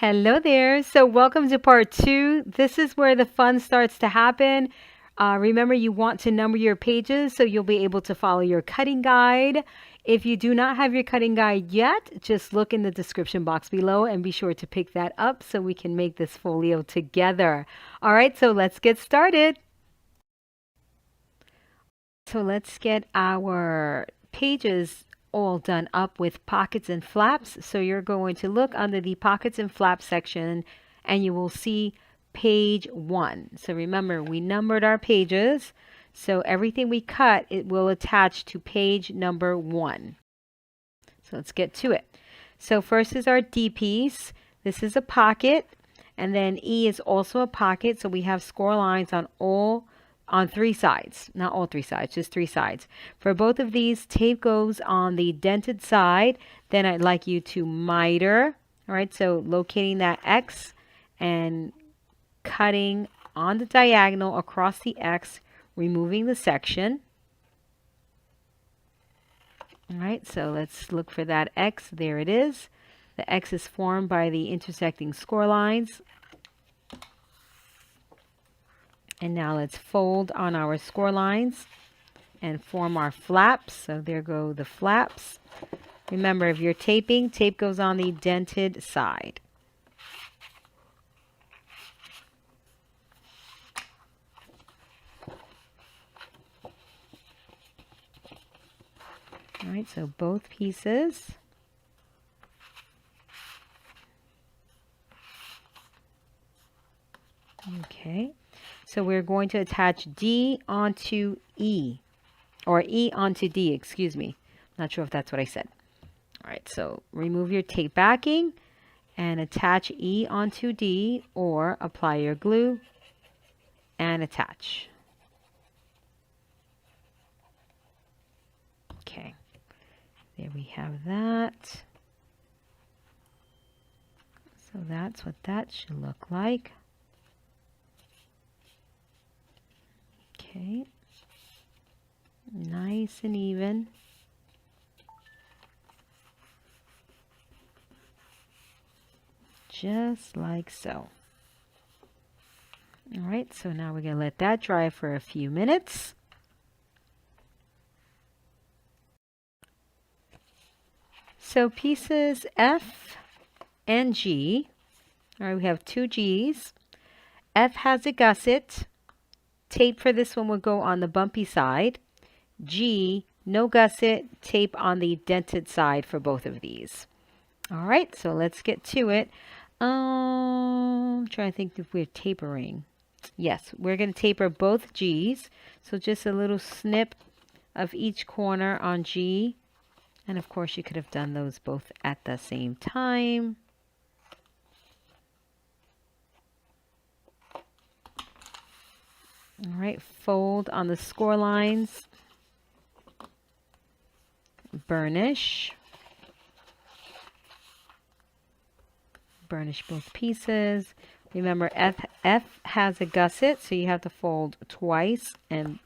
Hello there. So welcome to part 2. This is where the fun starts to happen. Remember, you want to number your pages so you'll be able to follow your cutting guide. If you do not have your cutting guide yet, just look in the description box below and be sure to pick that up so we can make this folio together. All right, so let's get started. So let's get our pages all done up with pockets and flaps. So you're going to look under the pockets and flaps section and you will see page 1. So remember, we numbered our pages. So everything we cut, it will attach to page number 1. So let's get to it. So first is our D piece. This is a pocket, and then E is also a pocket. So we have score lines on 3 sides, not all 3 sides, just 3 sides. For both of these, tape goes on the dented side. Then I'd like you to miter. All right, so locating that X and cutting on the diagonal across the X, removing the section. All right, so let's look for that X. There it is. The X is formed by the intersecting score lines. And now let's fold on our score lines and form our flaps. So there go the flaps. Remember, if you're taping, tape goes on the dented side. All right, so both pieces. Okay. So we're going to attach D onto E, or E onto D, excuse me. Not sure if that's what I said. All right, so remove your tape backing and attach E onto D, or apply your glue and attach. Okay, there we have that. So that's what that should look like. Okay, nice and even. Just like so. All right, so now we're going to let that dry for a few minutes. So pieces F and G, all right, we have 2 G's. F has a gusset. Tape for this one will go on the bumpy side. G, no gusset, tape on the dented side for both of these. All right, so let's get to it. I'm trying to think if we're tapering. Yes, we're going to taper both G's. So just a little snip of each corner on G. And of course, you could have done those both at the same time. All right, fold on the score lines, burnish both pieces. Remember, F has a gusset, so you have to fold twice and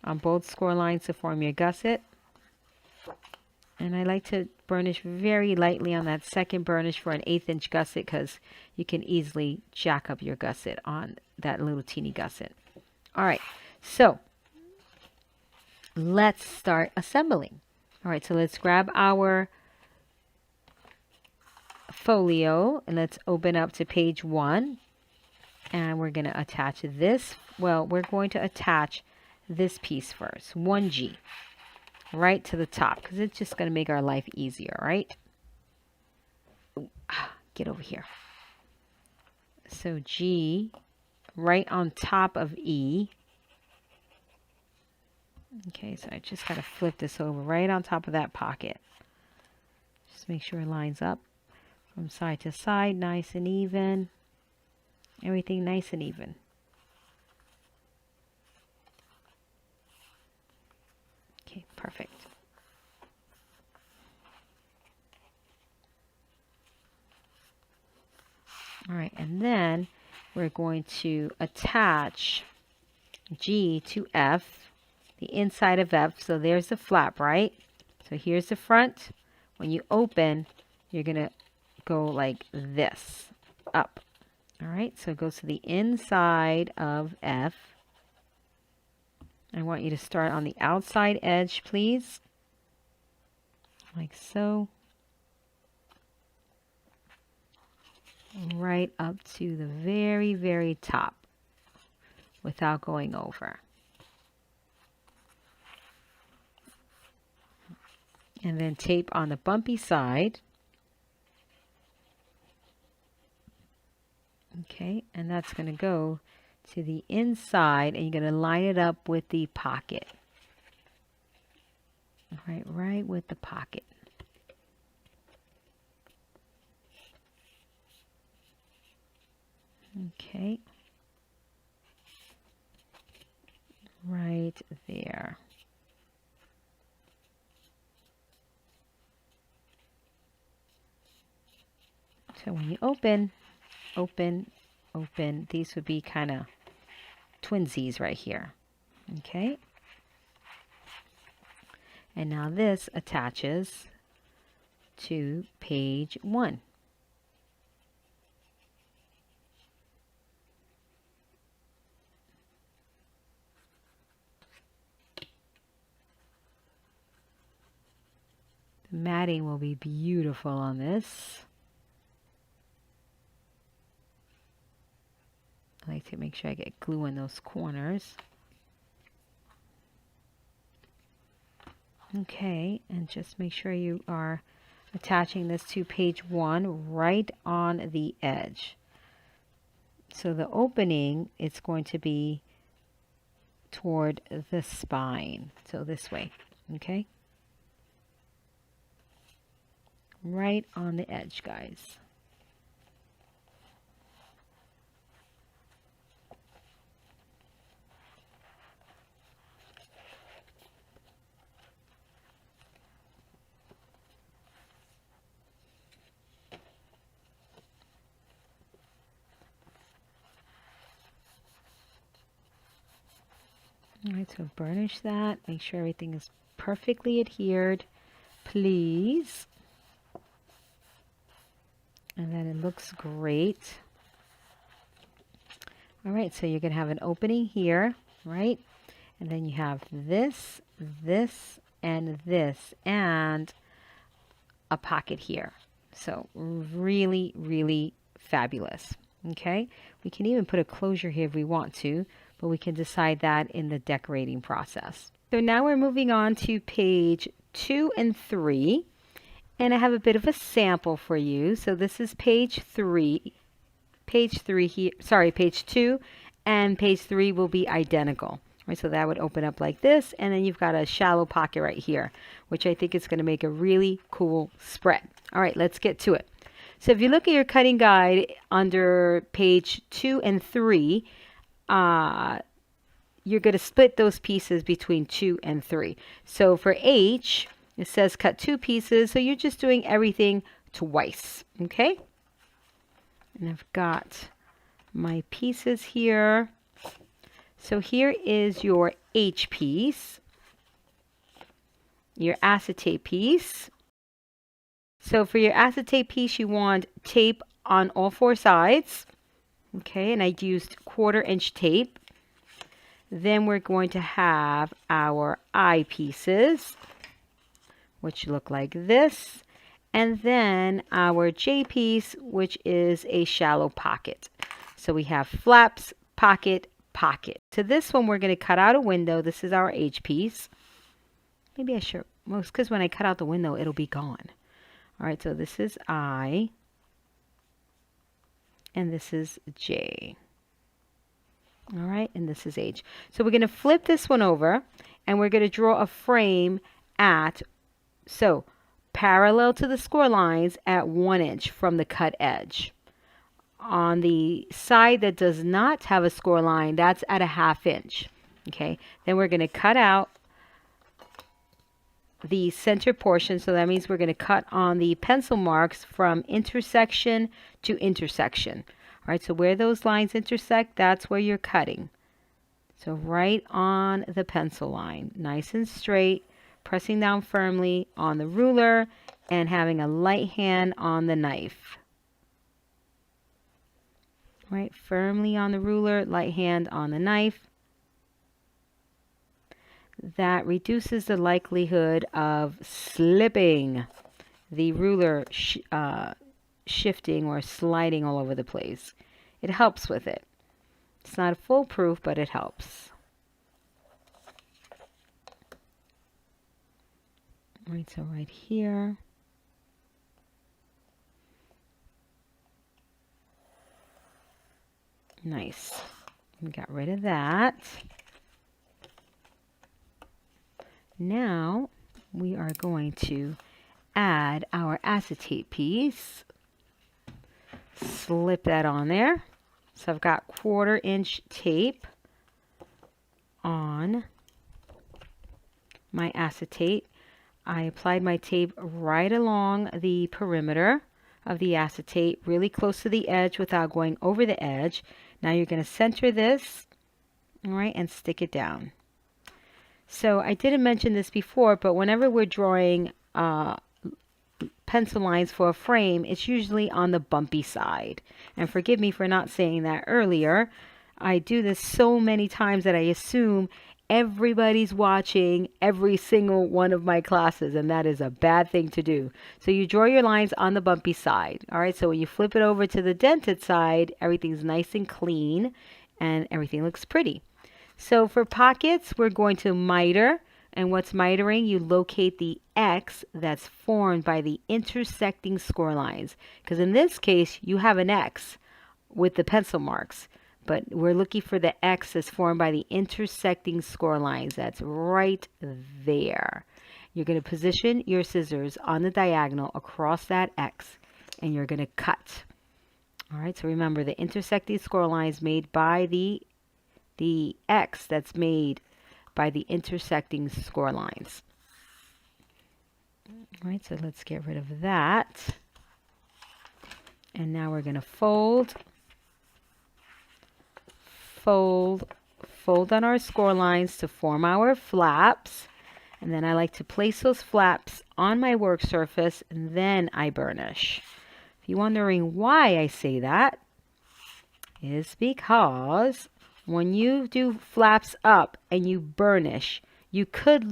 on both score lines to form your gusset. And I like to burnish very lightly on that second burnish for an 1/8 inch gusset because you can easily jack up your gusset on that little teeny gusset. All right, so let's start assembling. All right, so let's grab our folio and let's open up to page 1. And we're going to attach this. Well, we're going to attach this piece first, 1G, right to the top because it's just going to make our life easier, right? Get over here. So G right on top of E. Okay, so I just got to flip this over right on top of that pocket. Just make sure it lines up from side to side, nice and even. Everything nice and even. Okay, perfect. All right, and then we're going to attach G to F, the inside of F. So there's the flap, right? So here's the front. When you open, you're going to go like this. up. All right, so it goes to the inside of F. I want you to start on the outside edge, please. Like so. Right up to the very, very top without going over. And then tape on the bumpy side. Okay, and that's going to go to the inside, and you're going to line it up with the pocket. All right, right with the pocket. Okay. Right there. So when you open, these would be kind of twinsies right here. Okay. And now this attaches to page 1. The matting will be beautiful on this. I like to make sure I get glue in those corners. Okay, and just make sure you are attaching this to page 1 right on the edge. So the opening, it's going to be toward the spine. So this way, okay? Right on the edge, guys. All right, so burnish that. Make sure everything is perfectly adhered, please. And then it looks great. All right, so you're going to have an opening here, right? And then you have this, this, and this, and a pocket here. So really, really fabulous. Okay, we can even put a closure here if we want to, but we can decide that in the decorating process. So now we're moving on to page 2 and 3, and I have a bit of a sample for you. So this is page 3 here, sorry, page 2 and page 3 will be identical. Right, so that would open up like this, and then you've got a shallow pocket right here, which I think is going to make a really cool spread. All right, let's get to it. So if you look at your cutting guide under page 2 and 3, you're going to split those pieces between 2 and 3. So for H, it says cut 2 pieces, so you're just doing everything twice, okay? And I've got my pieces here. So here is your H piece, your acetate piece. So for your acetate piece, you want tape on all 4 sides. Okay, and I used 1/4 inch tape. Then we're going to have our eye pieces, which look like this. And then our J piece, which is a shallow pocket. So we have flaps, pocket, pocket. So this one we're going to cut out a window. This is our H piece. Maybe I should, well, because when I cut out the window, it'll be gone. All right, so this is I, and this is J. All right, and this is H. So we're going to flip this one over, and we're going to draw a frame at, so parallel to the score lines at 1 inch from the cut edge. On the side that does not have a score line, that's at a 1/2 inch. Okay, then we're going to cut out the center portion, so that means we're going to cut on the pencil marks from intersection to intersection. All right, so where those lines intersect, that's where you're cutting. So right on the pencil line, nice and straight, pressing down firmly on the ruler and having a light hand on the knife. Right, firmly on the ruler, light hand on the knife. That reduces the likelihood of slipping, the ruler shifting or sliding all over the place. It helps with it. It's not foolproof, but it helps. Right, so right here. Nice. We got rid of that. Now we are going to add our acetate piece. Slip that on there. So I've got 1/4 inch tape on my acetate. I applied my tape right along the perimeter of the acetate, really close to the edge without going over the edge. Now you're going to center this, all right, and stick it down. So I didn't mention this before, but whenever we're drawing pencil lines for a frame, it's usually on the bumpy side. And forgive me for not saying that earlier. I do this so many times that I assume everybody's watching every single one of my classes, and that is a bad thing to do. So you draw your lines on the bumpy side. All right, so when you flip it over to the dented side, everything's nice and clean and everything looks pretty. So for pockets, we're going to miter. And what's mitering? You locate the X that's formed by the intersecting score lines. Because in this case, you have an X with the pencil marks. But we're looking for the X that's formed by the intersecting score lines. That's right there. You're going to position your scissors on the diagonal across that X. And you're going to cut. All right, so remember the intersecting score lines made by the X that's made by the intersecting score lines. All right, so let's get rid of that. And now we're going to fold on our score lines to form our flaps. And then I like to place those flaps on my work surface and then I burnish. If you're wondering why I say that, is because when you do flaps up and you burnish, you could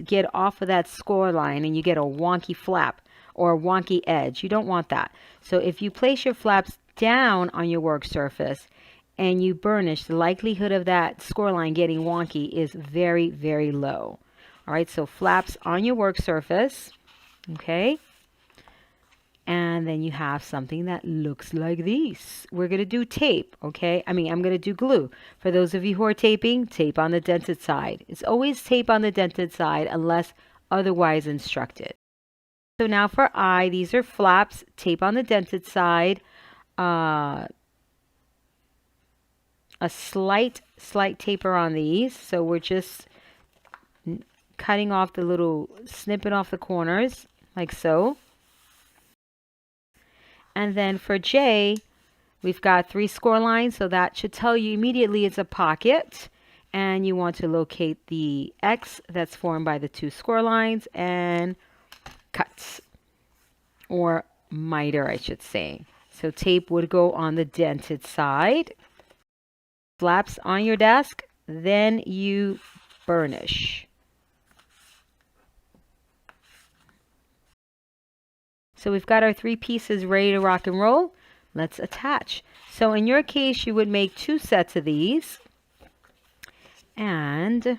get off of that score line and you get a wonky flap or a wonky edge. You don't want that. So if you place your flaps down on your work surface and you burnish, the likelihood of that score line getting wonky is very, very low. All right, so flaps on your work surface, okay? And then you have something that looks like this. We're going to do tape, okay? I'm going to do glue. For those of you who are taping, tape on the dented side. It's always tape on the dented side unless otherwise instructed. So now for eye, these are flaps, tape on the dented side. A slight taper on these. So we're just cutting off the little snippet off the corners like so. And then for J, we've got 3 score lines, so that should tell you immediately it's a pocket. And you want to locate the X that's formed by the 2 score lines and cut, or miter, I should say. So tape would go on the dented side. Flaps on your desk, then you burnish. So we've got our 3 pieces ready to rock and roll. Let's attach. So in your case, you would make 2 sets of these. And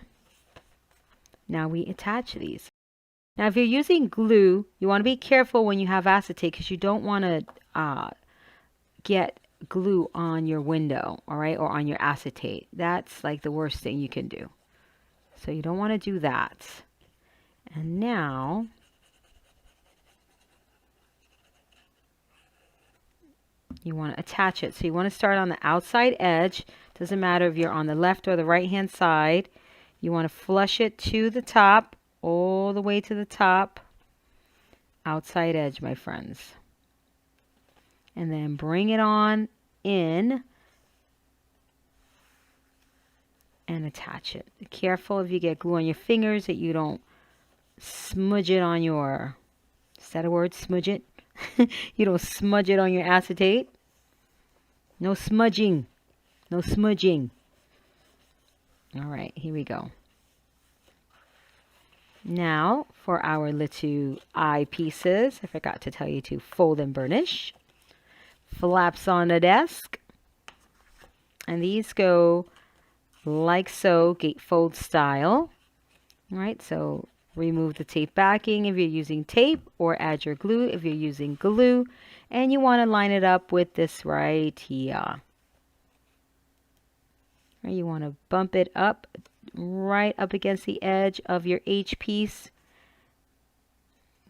now we attach these. Now if you're using glue, you want to be careful when you have acetate because you don't want to get glue on your window, all right, or on your acetate. That's like the worst thing you can do. So you don't want to do that. And now you want to attach it. So you want to start on the outside edge. Doesn't matter if you're on the left or the right hand side. You want to flush it to the top, all the way to the top. Outside edge, my friends. And then bring it on in and attach it. Be careful if you get glue on your fingers that you don't smudge it on your, is that a word, smudge it? You don't smudge it on your acetate. No smudging. No smudging. All right, here we go. Now for our little eye pieces, I forgot to tell you to fold and burnish. Flaps on the desk. And these go like so, gatefold style. All right, so remove the tape backing if you're using tape, or add your glue if you're using glue. And you want to line it up with this right here. You want to bump it up right up against the edge of your H piece.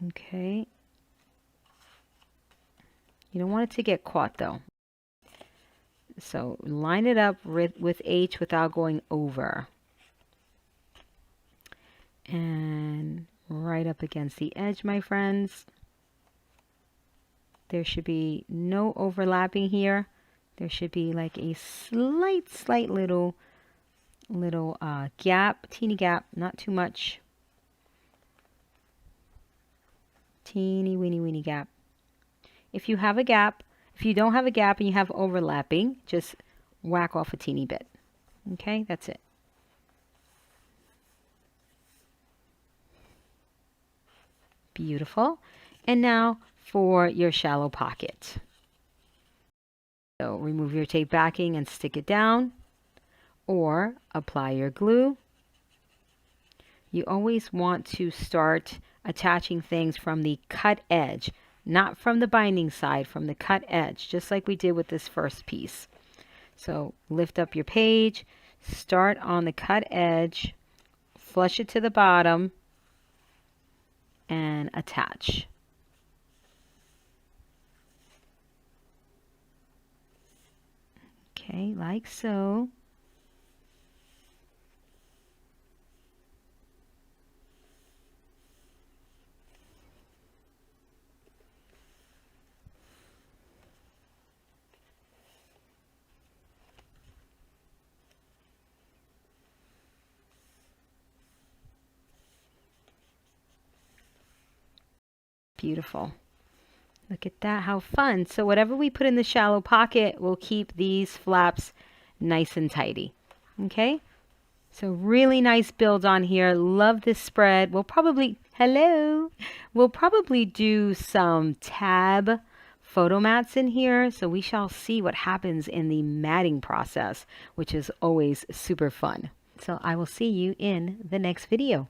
Okay. You don't want it to get caught though. So line it up with H without going over. And right up against the edge, my friends. There should be no overlapping here. There should be like a slight little gap, teeny gap, not too much. Teeny weeny gap. If you have a gap, if you don't have a gap and you have overlapping, just whack off a teeny bit. Okay, that's it. Beautiful. And now for your shallow pocket. So remove your tape backing and stick it down, or apply your glue. You always want to start attaching things from the cut edge, not from the binding side, from the cut edge, just like we did with this first piece. So lift up your page, start on the cut edge, flush it to the bottom, and attach. Okay, like so. Beautiful. Look at that, how fun. So whatever we put in the shallow pocket will keep these flaps nice and tidy. Okay, so really nice build on here. Love this spread. We'll probably, we'll probably do some tab photo mats in here. So we shall see what happens in the matting process, which is always super fun. So I will see you in the next video.